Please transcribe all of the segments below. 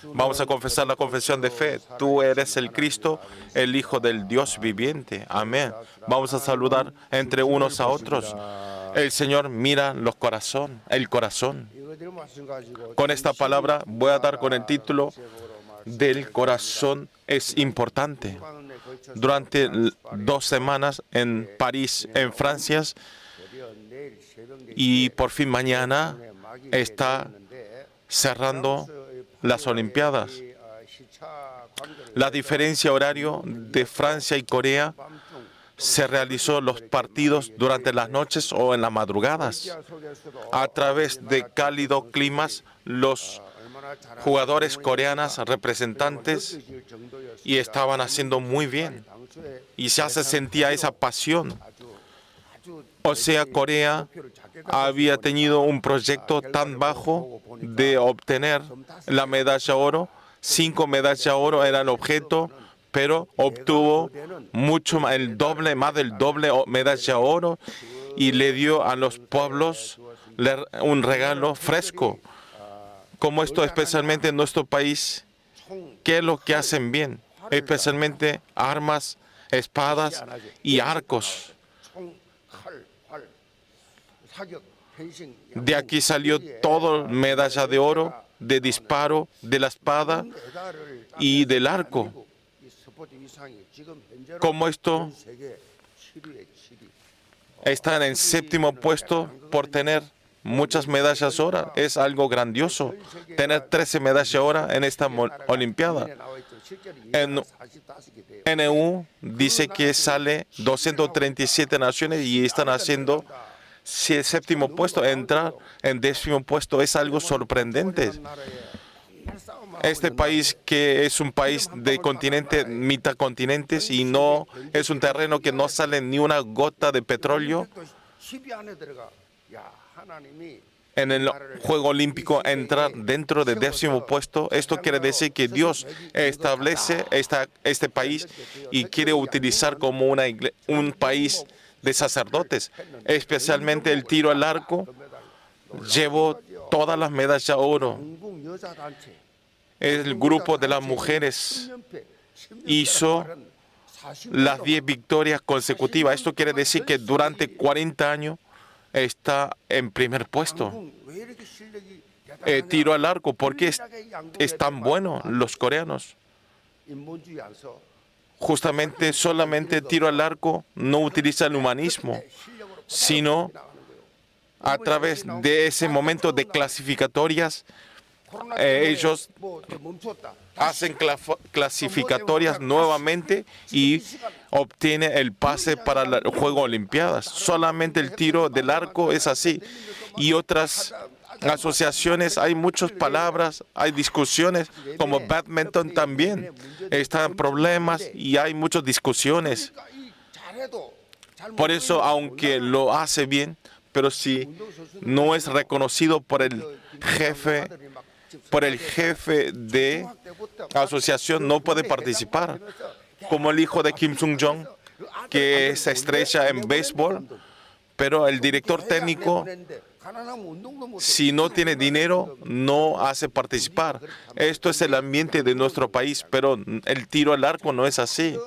Vamos a confesar la confesión de fe. Tú eres el Cristo, el Hijo del Dios viviente. Amén. Vamos a saludar entre unos a otros. El Señor mira los corazones, el corazón. Con esta palabra voy a dar con el título del corazón es importante. Durante 2 semanas en París, en Francia, y por fin mañana está cerrando las Olimpiadas. La diferencia horario de Francia y Corea se realizó los partidos durante las noches o en las madrugadas. A través de cálidos climas, los jugadores coreanos representantes y estaban haciendo muy bien. Y ya se sentía esa pasión. O sea, Corea había tenido un proyecto tan bajo de obtener la medalla oro. 5 medallas de oro era el objeto, pero obtuvo mucho más, más del doble medalla de oro y le dio a los pueblos un regalo fresco. Como esto, especialmente en nuestro país, ¿qué es lo que hacen bien? Especialmente armas, espadas y arcos. De aquí salió todo medalla de oro, de disparo, de la espada y del arco. Como esto está en el 7º puesto por tener muchas medallas de oro. Es algo grandioso tener 13 medallas de oro en esta Olimpiada. En NU dice que sale 237 naciones y están haciendo si el 7º puesto, entrar en 10º puesto es algo sorprendente. Este país que es un país de continente, mitad continentes y no es un terreno que no sale ni una gota de petróleo. En el Juego Olímpico entrar dentro del 10º puesto, esto quiere decir que Dios establece este país y quiere utilizar como un país de sacerdotes, especialmente el tiro al arco. Llevó todas las medallas de oro. El grupo de las mujeres hizo las 10 victorias consecutivas. Esto quiere decir que durante 40 años está en primer puesto. Tiro al arco, ¿por qué es tan bueno los coreanos? Justamente solamente tiro al arco no utiliza el humanismo, sino a través de ese momento de clasificatorias, ellos hacen clasificatorias nuevamente y obtienen el pase para el Juego Olimpiadas. Solamente el tiro del arco es así. Y otras asociaciones, hay muchas palabras, hay discusiones, como badminton también. Están problemas y hay muchas discusiones. Por eso, aunque lo hace bien, pero si no es reconocido por el jefe de asociación, no puede participar. Como el hijo de Kim Sung-jong, que es estrella en béisbol, pero el director técnico, si no tiene dinero, no hace participar. Esto es el ambiente de nuestro país, pero el tiro al arco no es así.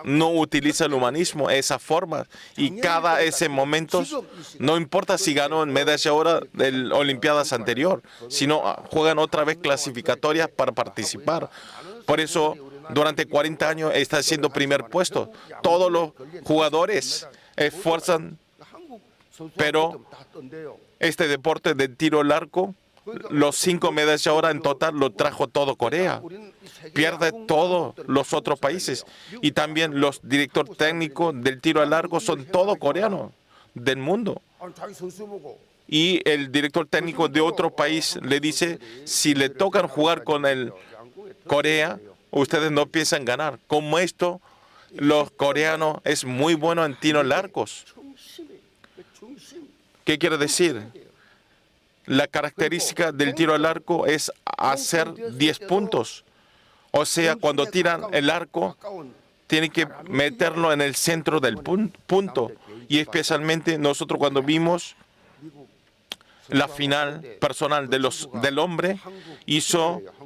No utiliza el humanismo, esa forma. Y cada ese momento, no importa si ganó en medalla de oro de las Olimpiadas anterior, sino juegan otra vez clasificatorias para participar. Por eso, durante 40 años está siendo primer puesto. Todos los jugadores esfuerzan, pero este deporte de tiro al arco, los 5 medallas de oro en total lo trajo todo Corea. Pierde todos los otros países. Y también los directores técnicos del tiro al arco son todos coreanos del mundo. Y el director técnico de otro país le dice, si le tocan jugar con el Corea, ustedes no piensan ganar. Como esto, los coreanos es muy bueno en tiro al arco. ¿Qué quiere decir? La característica del tiro al arco es hacer 10 puntos. O sea, cuando tiran el arco, tienen que meterlo en el centro del punto. Y especialmente nosotros cuando vimos la final personal del hombre,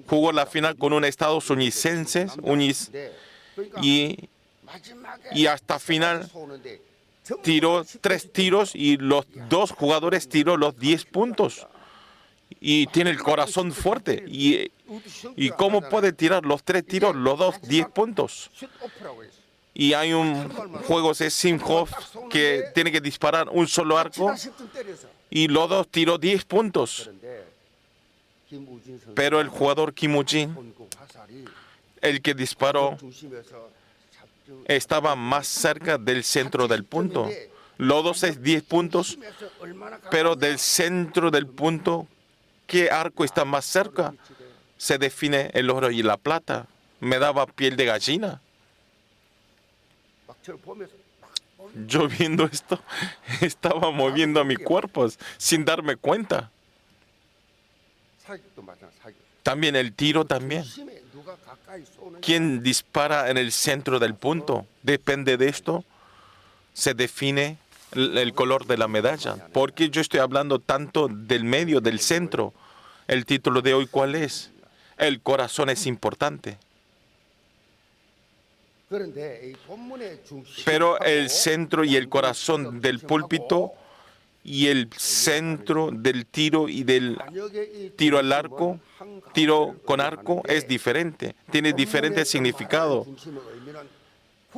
jugó la final con un Estados unicense y hasta final tiró 3 tiros y los 2 jugadores tiró los 10 puntos. Y tiene el corazón fuerte. ¿Y cómo puede tirar los 3 tiros, los 10 puntos? Y hay un juego de Simhoff que tiene que disparar un solo arco y los 2 tiró 10 puntos. Pero el jugador Kim Woo-jin, el que disparó, estaba más cerca del centro del punto. Los 2 es 10 puntos, pero del centro del punto, ¿qué arco está más cerca? Se define el oro y la plata. Me daba piel de gallina. Yo viendo esto, estaba moviendo mi cuerpo sin darme cuenta. También el tiro también. ¿Quién dispara en el centro del punto? Depende de esto, se define el color de la medalla. ¿Por qué yo estoy hablando tanto del medio, del centro? El título de hoy, ¿cuál es? El corazón es importante. Pero el centro y el corazón del púlpito y el centro del tiro y del tiro al arco, tiro con arco, es diferente. Tiene diferente significado.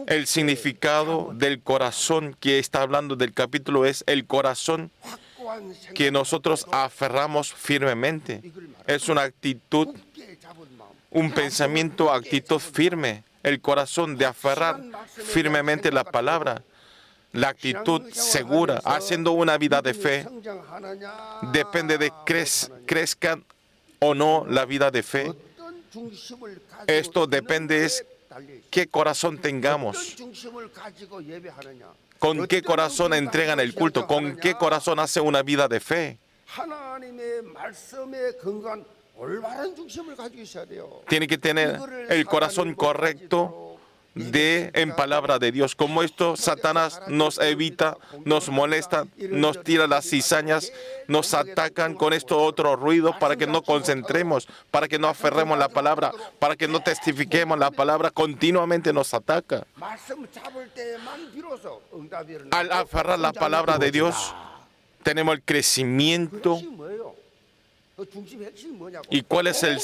El significado del corazón que está hablando del capítulo es el corazón que nosotros aferramos firmemente. Es una actitud, un pensamiento, actitud firme. El corazón de aferrar firmemente la palabra. La actitud segura, haciendo una vida de fe, depende de crezcan o no la vida de fe. Esto depende de qué corazón tengamos, con qué corazón entregan el culto, con qué corazón hace una vida de fe. Tiene que tener el corazón correcto en palabra de Dios. Como esto, Satanás nos evita, nos molesta, nos tira las cizañas, nos atacan con esto otro ruido para que no concentremos, para que no aferremos la palabra, para que no testifiquemos la palabra. Continuamente nos ataca. Al aferrar la palabra de Dios, tenemos el crecimiento. ¿Y cuál es el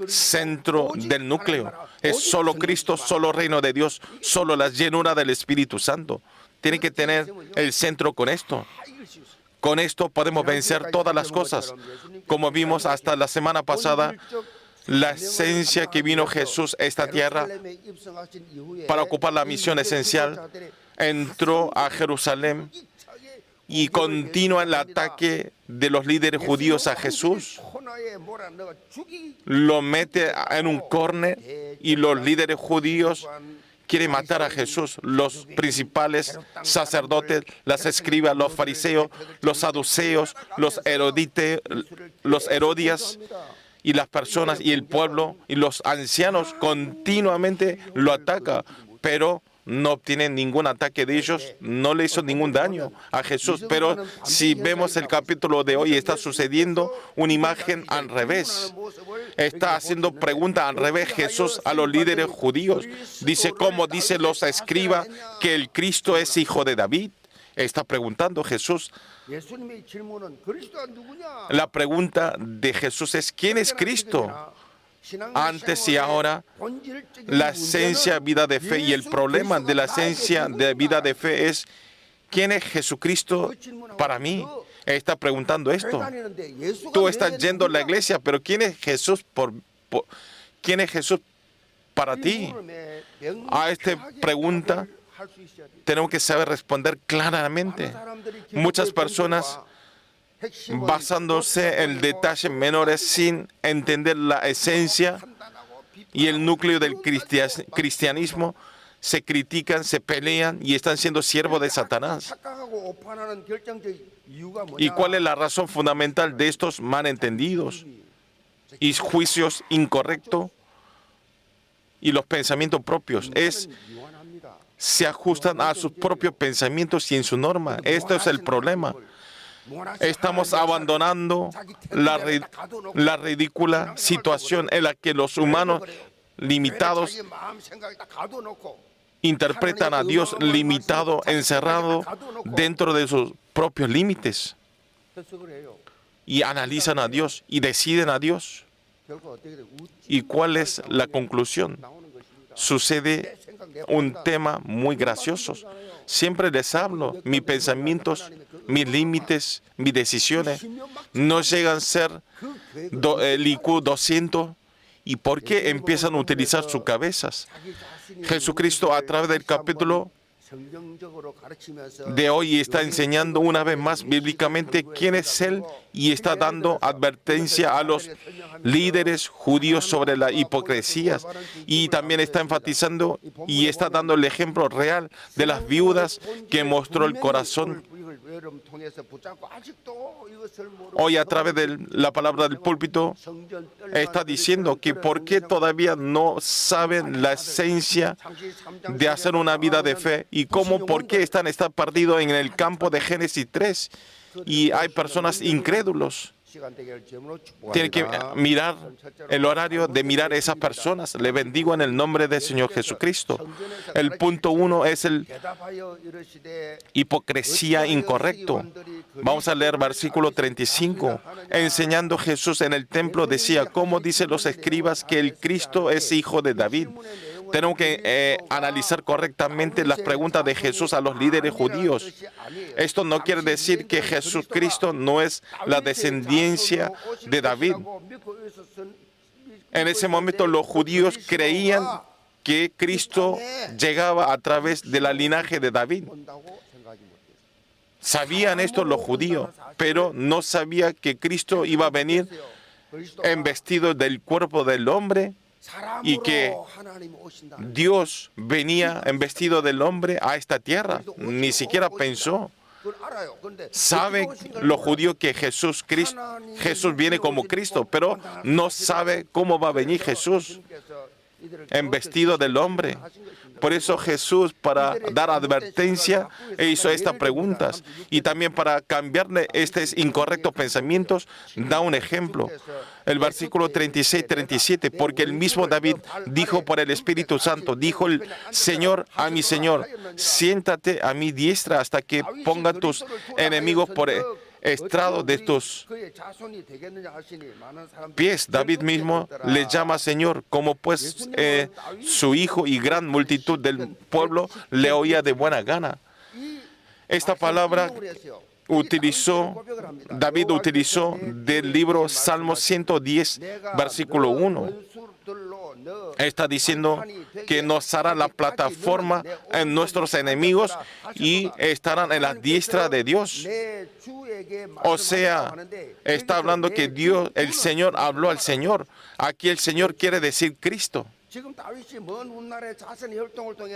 centro del núcleo? Es solo Cristo, solo reino de Dios, solo la llenura del Espíritu Santo. Tiene que tener el centro con esto. Con esto podemos vencer todas las cosas. Como vimos hasta la semana pasada, la esencia que vino Jesús a esta tierra para ocupar la misión esencial, entró a Jerusalén y continúa el ataque de los líderes judíos a Jesús. Lo mete en un córner y los líderes judíos quieren matar a Jesús. Los principales sacerdotes, las escribas, los fariseos, los saduceos, los Herodías y las personas y el pueblo y los ancianos continuamente lo atacan, pero no obtienen ningún ataque de ellos, no le hizo ningún daño a Jesús. Pero si vemos el capítulo de hoy, está sucediendo una imagen al revés. Está haciendo pregunta al revés Jesús a los líderes judíos. Dice, ¿cómo dicen los escribas que el Cristo es hijo de David? Está preguntando Jesús. La pregunta de Jesús es, ¿quién es Cristo? Antes y ahora, la esencia vida de fe y el problema de la esencia de vida de fe es, ¿quién es Jesucristo para mí? Está preguntando esto. Tú estás yendo a la iglesia, pero ¿quién es Jesús ¿quién es Jesús para ti? A esta pregunta tenemos que saber responder claramente. Muchas personas basándose en detalles menores sin entender la esencia y el núcleo del cristianismo, se critican, se pelean y están siendo siervos de Satanás. ¿Y cuál es la razón fundamental de estos malentendidos y juicios incorrectos y los pensamientos propios? Se ajustan a sus propios pensamientos y en su norma. Esto es el problema. Estamos abandonando la ridícula situación en la que los humanos limitados interpretan a Dios limitado, encerrado dentro de sus propios límites, y analizan a Dios y deciden a Dios. ¿Y cuál es la conclusión? Sucede un tema muy gracioso. Siempre les hablo, mis pensamientos, mis límites, mis decisiones no llegan a ser el IQ 200. ¿Y por qué empiezan a utilizar sus cabezas? Jesucristo, a través del capítulo de hoy, está enseñando una vez más bíblicamente quién es Él, y está dando advertencia a los líderes judíos sobre la hipocresía, y también está enfatizando y está dando el ejemplo real de las viudas que mostró el corazón. Hoy, a través de la palabra del púlpito, está diciendo que por qué todavía no saben la esencia de hacer una vida de fe, y por qué están perdidos en el campo de Génesis 3, y hay personas incrédulos. Tienen que mirar el horario de mirar a esas personas. Le bendigo en el nombre del Señor Jesucristo. El punto 1 es el hipocresía incorrecto. Vamos a leer versículo 35. Enseñando Jesús en el templo, decía: ¿cómo dicen los escribas que el Cristo es hijo de David? Tenemos que analizar correctamente las preguntas de Jesús a los líderes judíos. Esto no quiere decir que Jesucristo no es la descendencia de David. En ese momento los judíos creían que Cristo llegaba a través del linaje de David. Sabían esto los judíos, pero no sabían que Cristo iba a venir en vestido del cuerpo del hombre, y que Dios venía en vestido del hombre a esta tierra. Ni siquiera pensó. Sabe los judíos que Jesús viene como Cristo, pero no sabe cómo va a venir Jesús en vestido del hombre. Por eso Jesús, para dar advertencia, hizo estas preguntas, y también para cambiarle estos incorrectos pensamientos, da un ejemplo. El versículo 36-37, porque el mismo David dijo por el Espíritu Santo, dijo el Señor a mi Señor: siéntate a mi diestra hasta que ponga tus enemigos por estrado de tus pies. David mismo le llama Señor, como pues su hijo y gran multitud del pueblo le oía de buena gana. Esta palabra David utilizó del libro Salmo 110, versículo 1. Está diciendo que nos hará la plataforma en nuestros enemigos y estarán en la diestra de Dios. O sea, está hablando que Dios, el Señor, habló al Señor. Aquí el Señor quiere decir Cristo.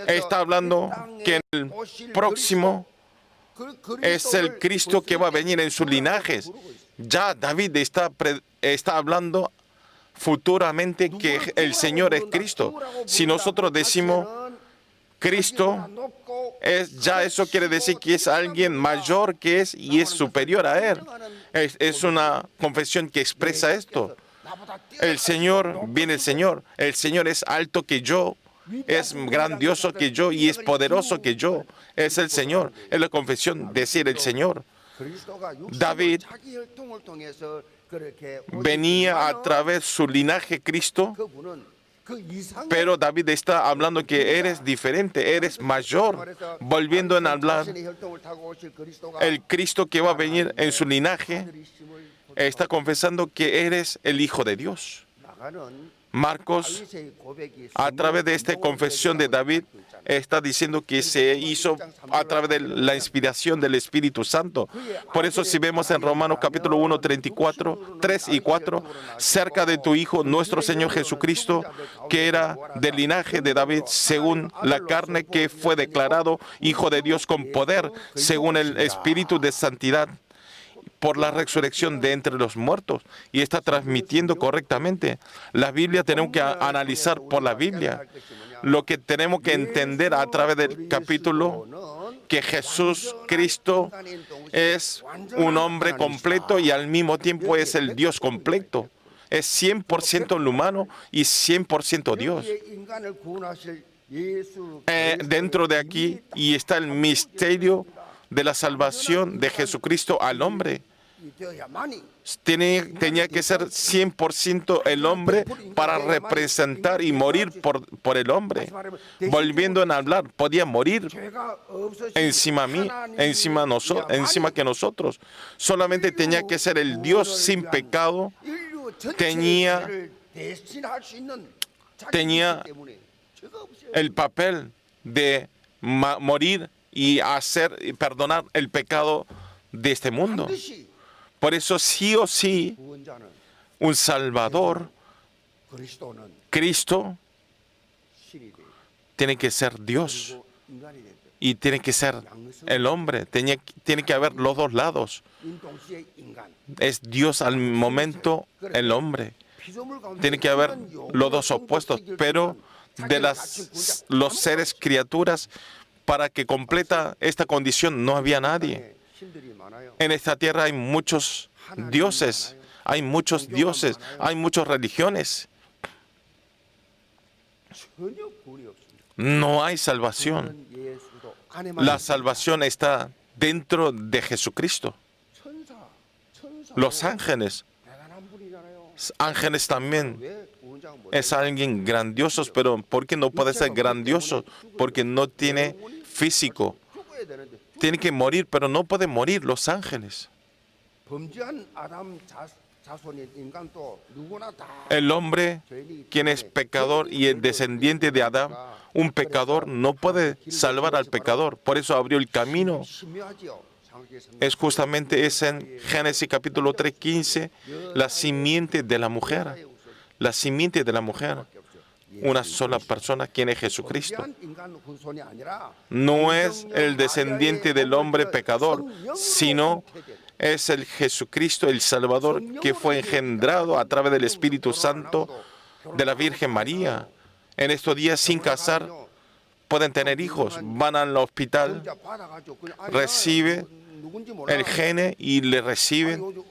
Está hablando que el próximo es el Cristo que va a venir en sus linajes. Ya David está hablando futuramente que el Señor es Cristo. Si nosotros decimos Cristo, ya eso quiere decir que es alguien mayor que es y es superior a Él. Es una confesión que expresa esto. El Señor es alto que yo, es grandioso que yo y es poderoso que yo. Es el Señor. Es la confesión, decir el Señor. David venía a través de su linaje Cristo, pero David está hablando que eres diferente, eres mayor, volviendo a hablar el Cristo que va a venir en su linaje. Está confesando que eres el Hijo de Dios. Marcos, a través de esta confesión de David, está diciendo que se hizo a través de la inspiración del Espíritu Santo. Por eso, si vemos en Romanos capítulo 1, 3 y 4, cerca de tu Hijo, nuestro Señor Jesucristo, que era del linaje de David, según la carne, que fue declarado Hijo de Dios con poder, según el Espíritu de santidad, por la resurrección de entre los muertos, y está transmitiendo correctamente. La Biblia tenemos que analizar por la Biblia. Lo que tenemos que entender a través del capítulo, que Jesús Cristo es un hombre completo y al mismo tiempo es el Dios completo. Es 100% el humano y 100% Dios. Dentro de aquí y está el misterio de la salvación de Jesucristo al hombre. Tenía que ser 100% el hombre para representar y morir por el hombre. Volviendo a hablar, podía morir encima que nosotros. Solamente tenía que ser el Dios sin pecado. Tenía el papel de morir y perdonar el pecado de este mundo. Por eso sí o sí, un Salvador, Cristo, tiene que ser Dios y tiene que ser el hombre. Tiene que haber los dos lados. Es Dios al momento el hombre. Tiene que haber los dos opuestos, pero de los seres criaturas, para que completa esta condición no había nadie. En esta tierra hay muchos dioses, hay muchas religiones. No hay salvación. La salvación está dentro de Jesucristo. Los ángeles también es alguien grandioso, pero ¿por qué no puede ser grandioso? Porque no tiene físico. Tiene que morir, pero no pueden morir los ángeles. El hombre, quien es pecador y el descendiente de Adán, un pecador no puede salvar al pecador. Por eso abrió el camino. Es justamente en Génesis capítulo 3:15, la simiente de la mujer. La simiente de la mujer. Una sola persona, quien es Jesucristo. No es el descendiente del hombre pecador, sino es el Jesucristo, el Salvador, que fue engendrado a través del Espíritu Santo de la Virgen María. En estos días, sin casar, pueden tener hijos. Van al hospital, recibe el gene y le reciben.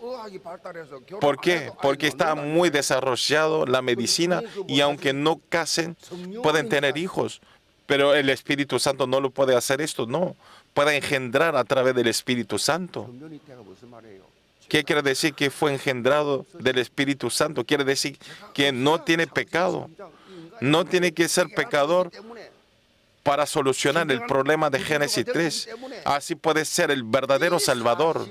¿Por qué? Porque está muy desarrollado la medicina y aunque no casen, pueden tener hijos. Pero el Espíritu Santo no lo puede hacer esto, no. Puede engendrar a través del Espíritu Santo. ¿Qué quiere decir que fue engendrado del Espíritu Santo? Quiere decir que no tiene pecado. No tiene que ser pecador para solucionar el problema de Génesis 3. Así puede ser el verdadero Salvador.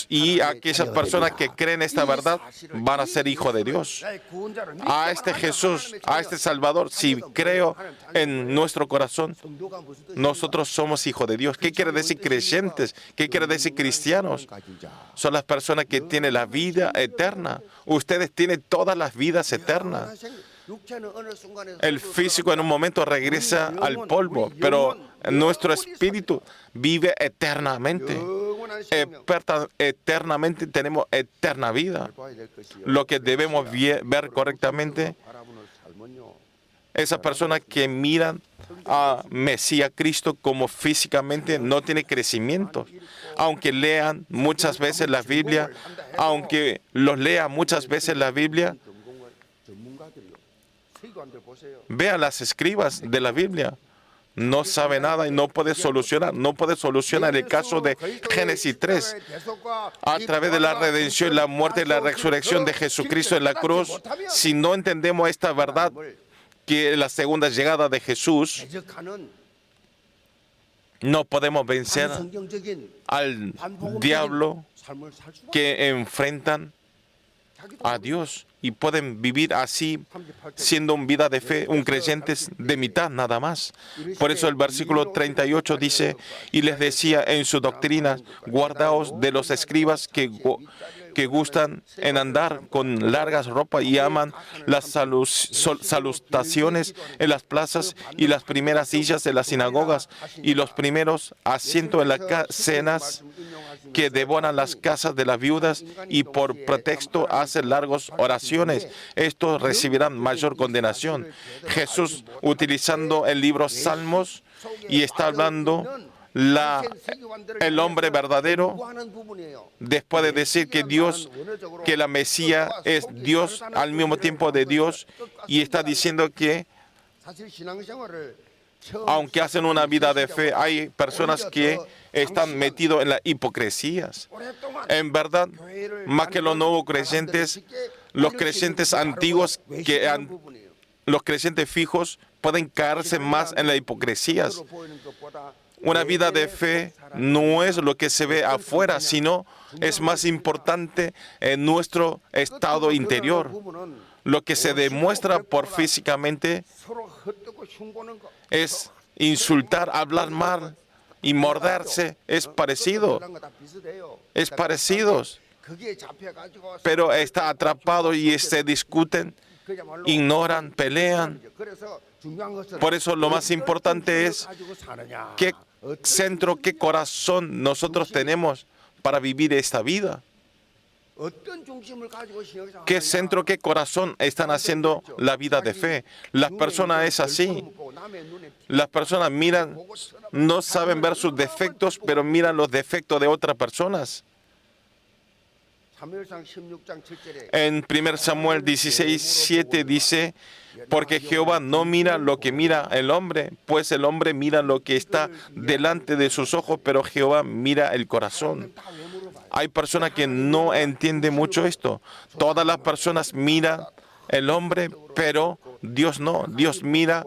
Y aquellas personas que creen esta verdad van a ser hijos de Dios. A este Jesús, a este Salvador, si creo en nuestro corazón, nosotros somos hijos de Dios. ¿Qué quiere decir creyentes? ¿Qué quiere decir cristianos? Son las personas que tienen la vida eterna. Ustedes tienen todas las vidas eternas. El físico en un momento regresa al polvo, pero nuestro espíritu vive eternamente. Eternamente tenemos eterna vida. Lo que debemos ver correctamente, esas personas que miran a Mesías Cristo como físicamente no tiene crecimiento. Aunque lean muchas veces la Biblia, aunque los lean muchas veces la Biblia, vea las escribas de la Biblia. No sabe nada y no puede solucionar. No puede solucionar el caso de Génesis 3. A través de la redención, la muerte y la resurrección de Jesucristo en la cruz, si no entendemos esta verdad, que la segunda llegada de Jesús, no podemos vencer al diablo que enfrentan a Dios y pueden vivir así siendo una vida de fe, un creyente de mitad nada más. Por eso el versículo 38 dice, y les decía en su doctrina, guardaos de los escribas que gustan en andar con largas ropas y aman las salutaciones en las plazas y las primeras sillas de las sinagogas y los primeros asientos en las cenas que devoran las casas de las viudas y por pretexto hacen largas oraciones. Estos recibirán mayor condenación. Jesús, utilizando el libro Salmos, y está hablando el hombre verdadero, después de decir que la Mesías es Dios al mismo tiempo de Dios, y está diciendo que aunque hacen una vida de fe, hay personas que están metidos en las hipocresías. En verdad, más que los nuevos creyentes, los creyentes antiguos, los creyentes fijos, pueden caerse más en las hipocresías. Una vida de fe no es lo que se ve afuera, sino es más importante en nuestro estado interior. Lo que se demuestra por físicamente es insultar, hablar mal y morderse. Es parecido. Es parecido. Pero está atrapado y se discuten, ignoran, pelean. Por eso lo más importante es qué centro, qué corazón nosotros tenemos para vivir esta vida. ¿Qué centro, qué corazón están haciendo la vida de fe? Las personas es así. Las personas miran, no saben ver sus defectos, pero miran los defectos de otras personas. En 1 Samuel 16:7 dice, porque Jehová no mira lo que mira el hombre, pues el hombre mira lo que está delante de sus ojos, pero Jehová mira el corazón. Hay personas que no entienden mucho esto. Todas las personas miran el hombre, pero Dios no. Dios mira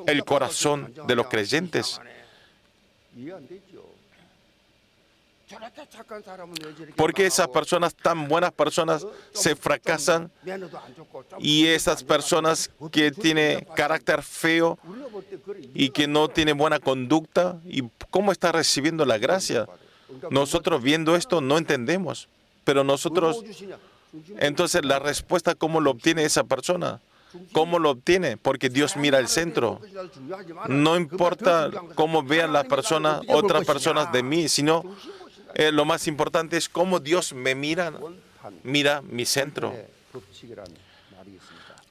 el corazón de los creyentes. Porque esas personas, tan buenas personas, se fracasan, y esas personas que tienen carácter feo y que no tienen buena conducta, ¿y cómo está recibiendo la gracia? Nosotros viendo esto no entendemos, pero nosotros, entonces la respuesta, ¿cómo lo obtiene esa persona? ¿Cómo lo obtiene? Porque Dios mira el centro. No importa cómo vean las personas, otras personas de mí, sino lo más importante es cómo Dios me mira mi centro.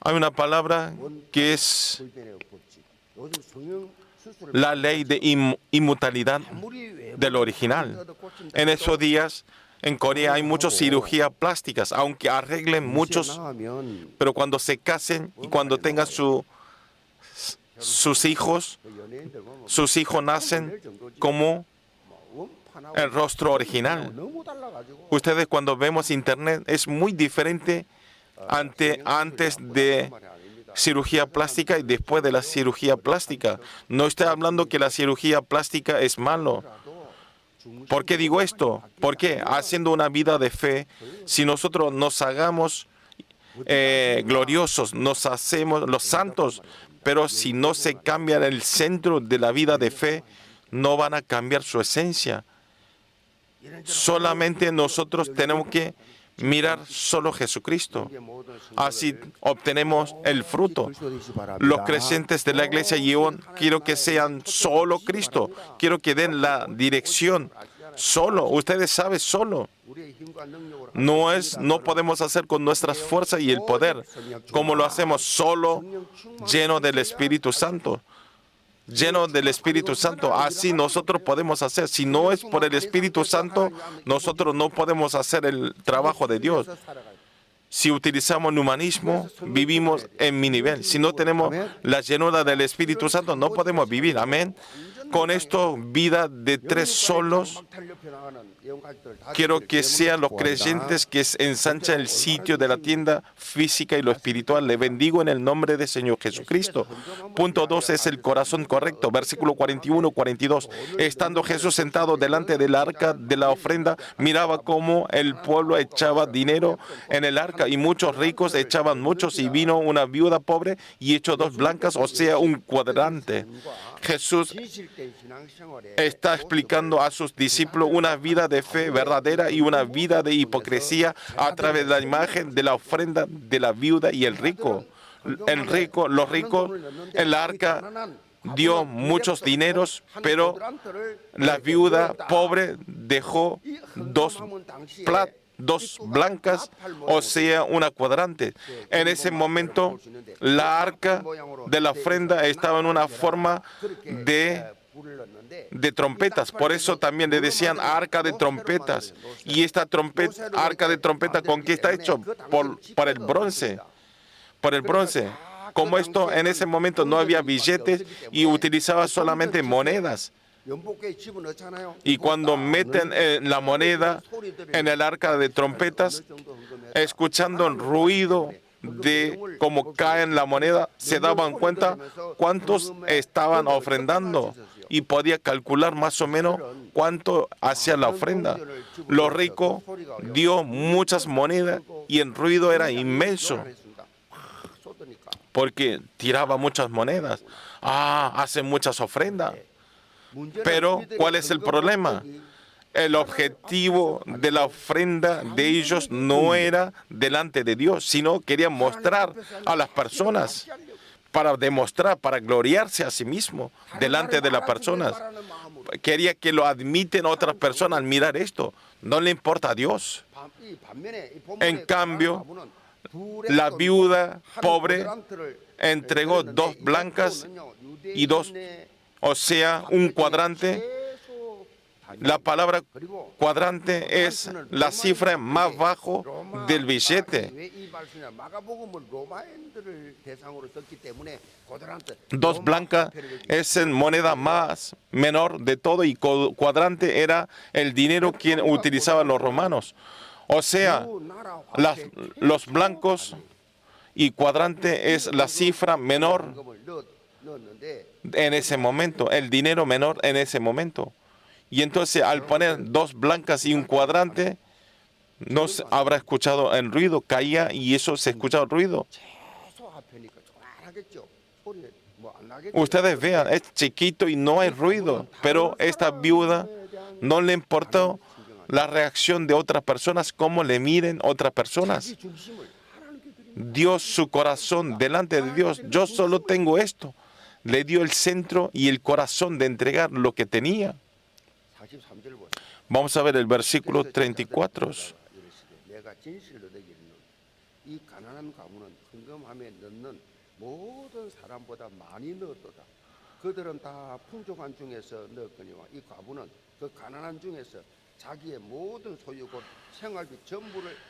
Hay una palabra que es la ley de inmutabilidad del original. En esos días, en Corea hay muchas cirugías plásticas, aunque arreglen muchos, pero cuando se casen y cuando tengan sus hijos nacen como el rostro original. Ustedes cuando vemos internet es muy diferente antes de cirugía plástica y después de la cirugía plástica. No estoy hablando que la cirugía plástica es malo. ¿Por qué digo esto? Porque haciendo una vida de fe, si nosotros nos hagamos gloriosos, nos hacemos los santos, pero si no se cambia el centro de la vida de fe, no van a cambiar su esencia. Solamente nosotros tenemos que mirar solo Jesucristo. Así obtenemos el fruto. Los creyentes de la iglesia Yeon, quiero que sean solo Cristo. Quiero que den la dirección solo. Ustedes saben, solo. No podemos hacer con nuestras fuerzas y el poder, como lo hacemos solo lleno del Espíritu Santo. Lleno del Espíritu Santo. Así nosotros podemos hacer. Si no es por el Espíritu Santo, nosotros no podemos hacer el trabajo de Dios. Si utilizamos el humanismo, vivimos en mi nivel. Si no tenemos la llenura del Espíritu Santo, no podemos vivir. Amén. Con esto, vida de tres solos, quiero que sean los creyentes que ensanchan el sitio de la tienda física y lo espiritual. Le bendigo en el nombre del Señor Jesucristo. Punto 2 es el corazón correcto. Versículo 41, 42. Estando Jesús sentado delante del arca de la ofrenda, miraba cómo el pueblo echaba dinero en el arca y muchos ricos echaban muchos, y vino una viuda pobre y echó 2 blancas, o sea, un cuadrante. Jesús está explicando a sus discípulos una vida de fe verdadera y una vida de hipocresía a través de la imagen de la ofrenda de la viuda y el rico. Los ricos en la arca dio muchos dineros, pero la viuda pobre dejó dos blancas, o sea, una cuadrante. En ese momento, la arca de la ofrenda estaba en una forma de trompetas. Por eso también le decían arca de trompetas. Y esta arca de trompeta, ¿con qué está hecho? Por el bronce. Por el bronce. Como esto en ese momento no había billetes y utilizaba solamente monedas. Y cuando meten la moneda en el arca de trompetas, escuchando el ruido de cómo cae en la moneda, se daban cuenta cuántos estaban ofrendando y podía calcular más o menos cuánto hacía la ofrenda. Lo rico dio muchas monedas y el ruido era inmenso porque tiraba muchas monedas. Hace muchas ofrendas. Pero, ¿cuál es el problema? El objetivo de la ofrenda de ellos no era delante de Dios, sino querían mostrar a las personas, para demostrar, para gloriarse a sí mismo delante de las personas. Quería que lo admiten otras personas al mirar esto. No le importa a Dios. En cambio, la viuda pobre entregó dos blancas y dos, o sea, un cuadrante. La palabra cuadrante es la cifra más bajo del billete. Dos blancas es la moneda más menor de todo y cuadrante era el dinero que utilizaban los romanos. O sea, los blancos y cuadrante es la cifra menor en ese momento, el dinero menor en ese momento. Y entonces al poner dos blancas y un cuadrante, no se habrá escuchado el ruido, caía y eso se escuchaba el ruido. Ustedes vean, es chiquito y no hay ruido, pero esta viuda no le importó la reacción de otras personas, cómo le miren otras personas. Dio su corazón delante de Dios. Yo solo tengo esto. Le dio el centro y el corazón de entregar lo que tenía. Vamos a ver el versículo 34.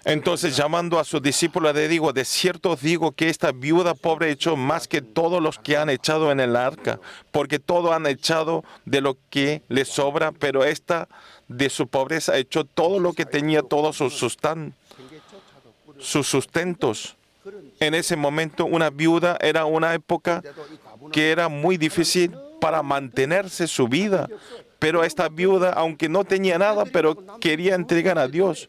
Entonces, llamando a sus discípulos, le digo, de cierto os digo que esta viuda pobre echó más que todos los que han echado en el arca, porque todos han echado de lo que les sobra, pero esta de su pobreza echó todo lo que tenía, todos sus sustentos. En ese momento, una viuda era una época que era muy difícil para mantenerse su vida. Pero esta viuda, aunque no tenía nada, pero quería entregar a Dios.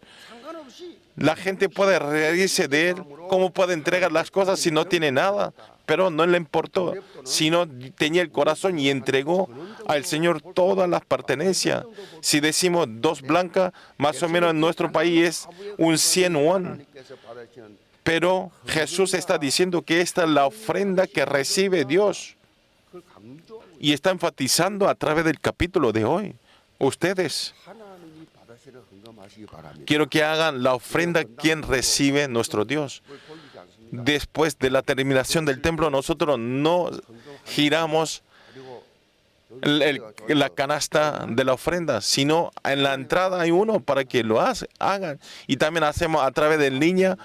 La gente puede reírse de él. ¿Cómo puede entregar las cosas si no tiene nada? Pero no le importó, sino tenía el corazón y entregó al Señor todas las pertenencias. Si decimos dos blancas, más o menos en nuestro país es un 100 won. Pero Jesús está diciendo que esta es la ofrenda que recibe Dios. Y está enfatizando a través del capítulo de hoy. Ustedes, quiero que hagan la ofrenda quien recibe nuestro Dios. Después de la terminación del templo, nosotros no giramos la canasta de la ofrenda, sino en la entrada hay uno para que lo hagan. Y también hacemos a través de línea,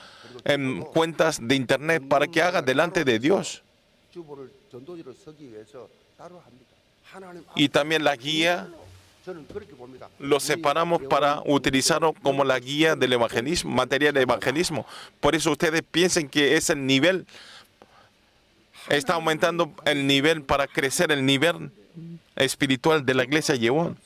en cuentas de internet, para que hagan delante de Dios. Y también la guía lo separamos para utilizarlo como la guía del evangelismo, material de evangelismo. Por eso ustedes piensen que es el nivel, está aumentando el nivel para crecer el nivel espiritual de la iglesia Yewon.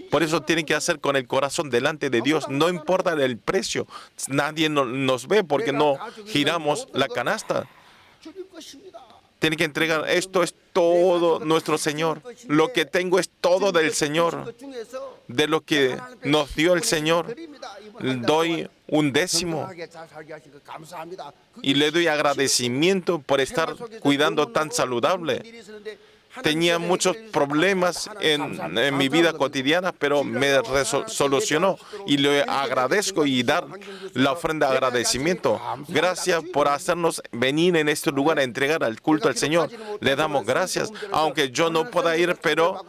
Por eso tienen que hacer con el corazón delante de Dios. No importa el precio. Nadie nos ve porque no giramos la canasta. Tienen que entregar, esto es todo nuestro Señor. Lo que tengo es todo del Señor. De lo que nos dio el Señor, doy un décimo. Y le doy agradecimiento por estar cuidando tan saludable. tenía muchos problemas en mi vida cotidiana, pero me solucionó y le agradezco y dar la ofrenda de agradecimiento. Gracias por hacernos venir en este lugar a entregar al culto al Señor. Le damos gracias, aunque yo no pueda ir, pero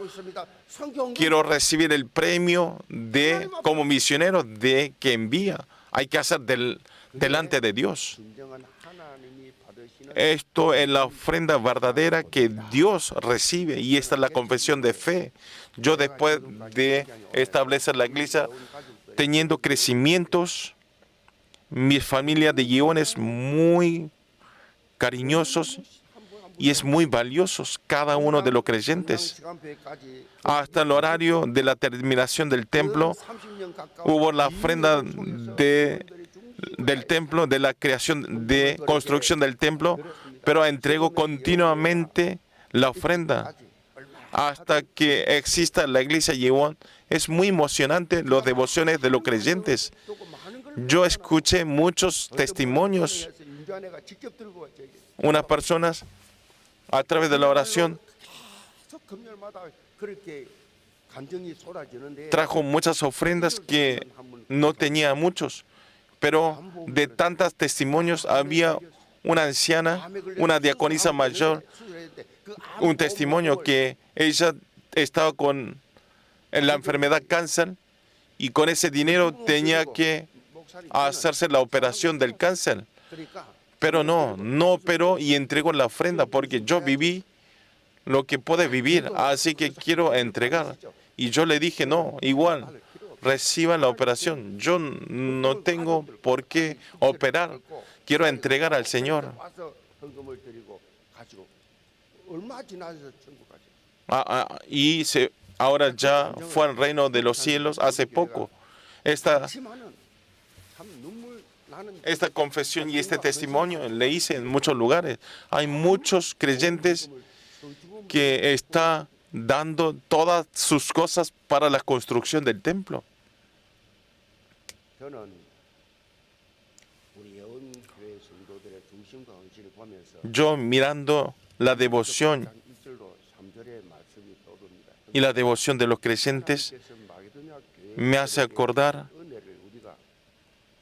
quiero recibir el premio como misionero de que envía. Hay que hacer delante de Dios. Esto es la ofrenda verdadera que Dios recibe y esta es la confesión de fe. Yo después de establecer la iglesia, teniendo crecimientos, mi familia de Yeon es muy cariñosos y es muy valiosos cada uno de los creyentes. Hasta el horario de la terminación del templo, hubo la ofrenda del templo, de la creación, de construcción del templo, pero entrego continuamente la ofrenda hasta que exista la iglesia Yeon. Es muy emocionante las devociones de los creyentes. Yo escuché muchos testimonios. Unas personas, a través de la oración, trajo muchas ofrendas que no tenía muchos. Pero de tantos testimonios había una anciana, una diaconisa mayor, un testimonio que ella estaba con la enfermedad cáncer y con ese dinero tenía que hacerse la operación del cáncer. Pero no operó y entregó la ofrenda porque yo viví lo que puede vivir, así que quiero entregar. Y yo le dije, no, igual. Reciban la operación. Yo no tengo por qué operar. Quiero entregar al Señor. Ahora ya fue al reino de los cielos hace poco. Esta confesión y este testimonio le hice en muchos lugares. Hay muchos creyentes que están dando todas sus cosas para la construcción del templo. Yo mirando la devoción y la devoción de los creyentes me hace acordar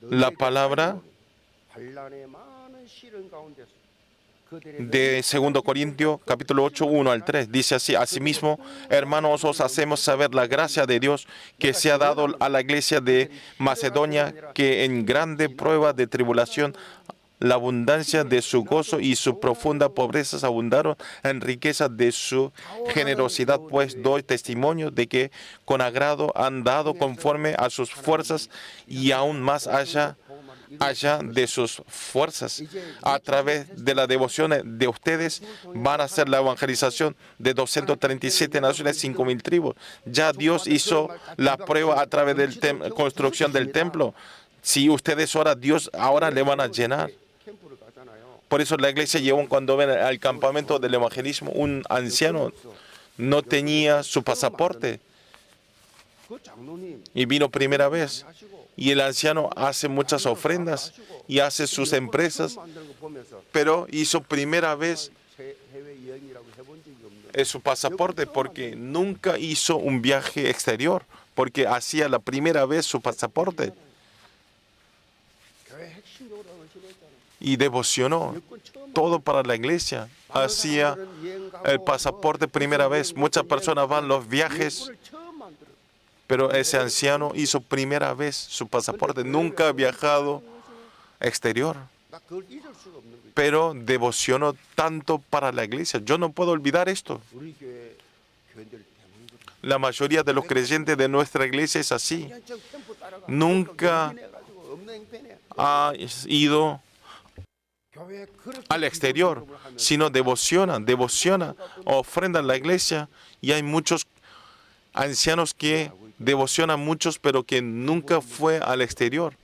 la palabra de 2 Corintios capítulo 8, 1 al 3. Dice así: asimismo, hermanos, os hacemos saber la gracia de Dios que se ha dado a la iglesia de Macedonia, que en grande prueba de tribulación la abundancia de su gozo y su profunda pobreza abundaron en riqueza de su generosidad, pues doy testimonio de que con agrado han dado conforme a sus fuerzas y aún más allá de sus fuerzas. A través de la devoción de ustedes van a hacer la evangelización de 237 naciones, 5,000 tribus. Ya Dios hizo la prueba a través de la construcción del templo. Si ustedes oran, Dios ahora le van a llenar. Por eso la iglesia llevó, cuando ven al campamento del evangelismo, un anciano no tenía su pasaporte y vino primera vez. Y el anciano hace muchas ofrendas y hace sus empresas, pero hizo primera vez su pasaporte porque nunca hizo un viaje exterior, porque hacía la primera vez su pasaporte. Y devocionó todo para la iglesia. Hacía el pasaporte primera vez. Muchas personas van a los viajes, pero ese anciano hizo primera vez su pasaporte. Nunca ha viajado exterior, pero devocionó tanto para la iglesia. Yo no puedo olvidar esto. La mayoría de los creyentes de nuestra iglesia es así. Nunca ha ido al exterior, sino devociona, ofrenda a la iglesia. Y hay muchos ancianos que devocionan muchos, pero que nunca fue al exterior.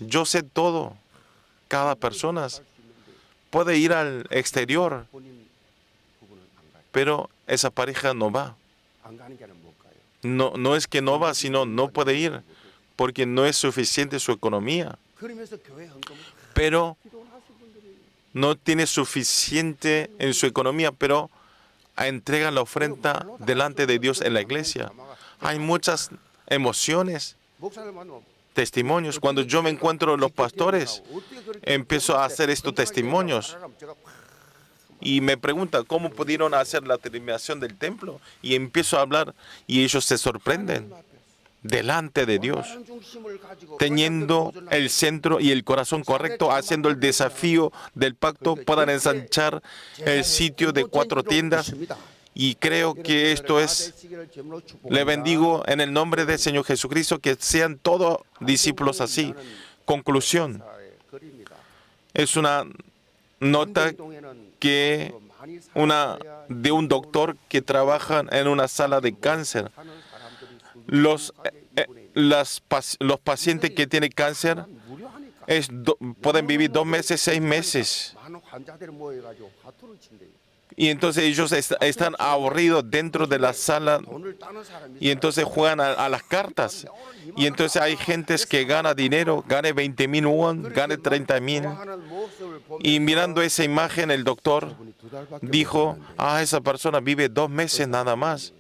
Yo sé todo. Cada persona puede ir al exterior, pero esa pareja no va. No es que no va, sino no puede ir, porque no es suficiente su economía. Pero no tiene suficiente en su economía, pero entregan la ofrenda delante de Dios en la iglesia. Hay muchas emociones, testimonios. Cuando yo me encuentro con los pastores, empiezo a hacer estos testimonios. Y me preguntan cómo pudieron hacer la terminación del templo. Y empiezo a hablar y ellos se sorprenden delante de Dios, teniendo el centro y el corazón correcto, haciendo el desafío del pacto, puedan ensanchar el sitio de 4 tiendas. Y creo que esto es, le bendigo en el nombre del Señor Jesucristo, que sean todos discípulos así. Conclusión. Es una nota que de un doctor que trabaja en una sala de cáncer. Los pacientes que tienen cáncer pueden vivir 2 meses, 6 meses. Y entonces ellos están aburridos dentro de la sala y entonces juegan a las cartas. Y entonces hay gentes que gana dinero, gane 20,000 won, gane 30,000. Y mirando esa imagen, el doctor dijo, esa persona vive 2 meses nada más.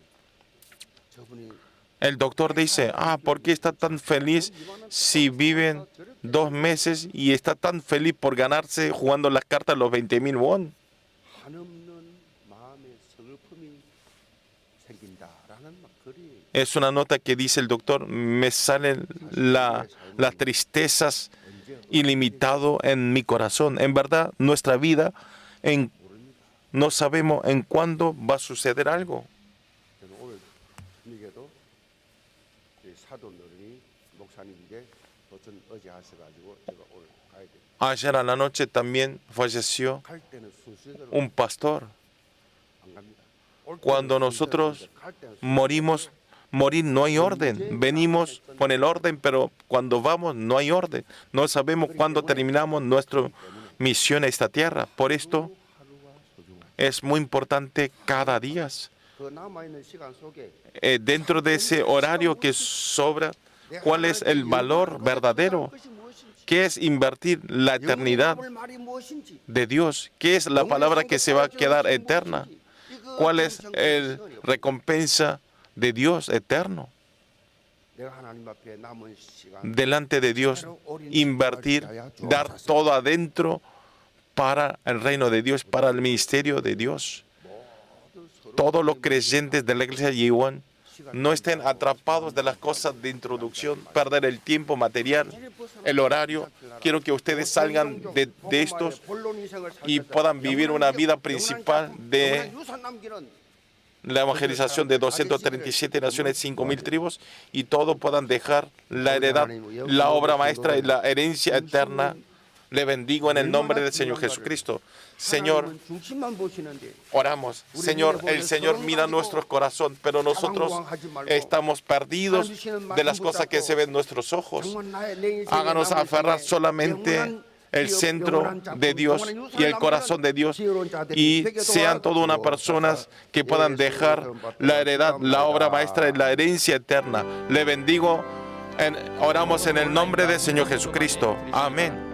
El doctor dice, ¿por qué está tan feliz si viven 2 meses y está tan feliz por ganarse jugando las cartas los 20,000 won? Es una nota que dice el doctor, me salen las tristezas ilimitado en mi corazón. En verdad, nuestra vida, no sabemos en cuándo va a suceder algo. Ayer a la noche también falleció un pastor. Cuando nosotros morir no hay orden. Venimos con el orden, pero cuando vamos no hay orden. No sabemos cuándo terminamos nuestra misión en esta tierra. Por esto es muy importante cada día. Dentro de ese horario que sobra, ¿cuál es el valor verdadero? ¿Qué es invertir la eternidad de Dios? ¿Qué es la palabra que se va a quedar eterna? ¿Cuál es la recompensa de Dios eterno? Delante de Dios, invertir, dar todo adentro para el reino de Dios, para el ministerio de Dios. Todos los creyentes de la iglesia de Yiwon no estén atrapados de las cosas de introducción, perder el tiempo material, el horario. Quiero que ustedes salgan de estos y puedan vivir una vida principal de la evangelización de 237 naciones, 5,000 tribus, y todos puedan dejar la heredad, la obra maestra y la herencia eterna. Le bendigo en el nombre del Señor Jesucristo. Señor, oramos. Señor, el Señor mira nuestro corazón, pero nosotros estamos perdidos de las cosas que se ven en nuestros ojos. Háganos aferrar solamente el centro de Dios y el corazón de Dios, y sean todas unas personas que puedan dejar la heredad, la obra maestra y la herencia eterna. Le bendigo. Oramos en el nombre del Señor Jesucristo. Amén.